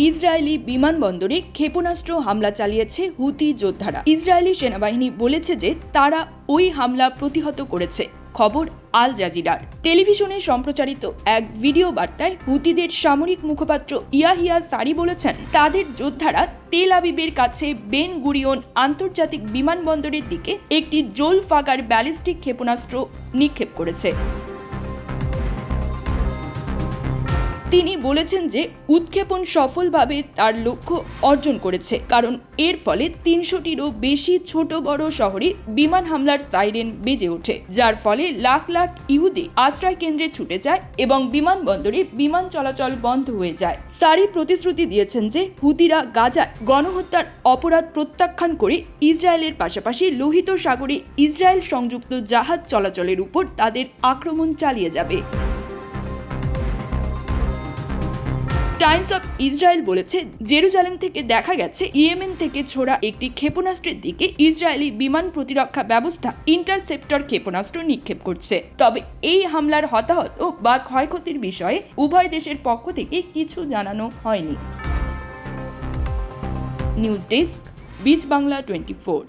Israeli বিমানবন্দরে ক্ষেপণাস্ত্র হামলা চালিয়েছে হুতি যোদ্ধারা। ইসরায়েলি সেনাবাহিনী বলেছে যে তারা ওই হামলা প্রতিহত করেছে। খবর আল জাজিরার। টেলিভিশনে সম্প্রচারিত এক ভিডিও বার্তায় হুতিদের সামরিক মুখপাত্র ইয়াহিয়া সারি বলেছেন, তাদের যোদ্ধারা তেল আবিবের কাছে বেন গুরিয়ন আন্তর্জাতিক বিমানবন্দরের দিকে একটি জোলফাগার ব্যালিস্টিক ক্ষেপণাস্ত্র নিক্ষেপ করেছে। তিনি বলেছেন যে উৎক্ষেপণ সফলভাবে তার লক্ষ্য অর্জন করেছে, কারণ এর ফলে ৩০০টিরও বেশি ছোট বড় শহরে বিমান হামলার সাইরেন বেজে ওঠে, যার ফলে লাখ লাখ ইহুদি আশ্রয় কেন্দ্রে ছুটে যায় এবং বিমানবন্দরে বিমান চলাচল বন্ধ হয়ে যায়। সারি প্রতিশ্রুতি দিয়েছেন যে হুতিরা গাজায় গণহত্যার অপরাধ প্রত্যাখ্যান করে ইসরায়েলের পাশাপাশি লোহিত সাগরে ইসরায়েল সংযুক্ত জাহাজ চলাচলের উপর তাদের আক্রমণ চালিয়ে যাবে। টাইমস অফ ইসরায়েল বলেছে, জেরুজালেম থেকে দেখা গেছে ইয়েমেন থেকে ছোড়া একটি ক্ষেপণাস্ত্রের দিকে ইসরায়েলি বিমান প্রতিরক্ষা ব্যবস্থা ইন্টারসেপ্টর ক্ষেপণাস্ত্র নিক্ষেপ করছে। তবে এই হামলার হতাহত বা ক্ষয়ক্ষতির বিষয়ে উভয় দেশের পক্ষ থেকে কিছু জানানো হয়নি। News desk, beach Bangla 24।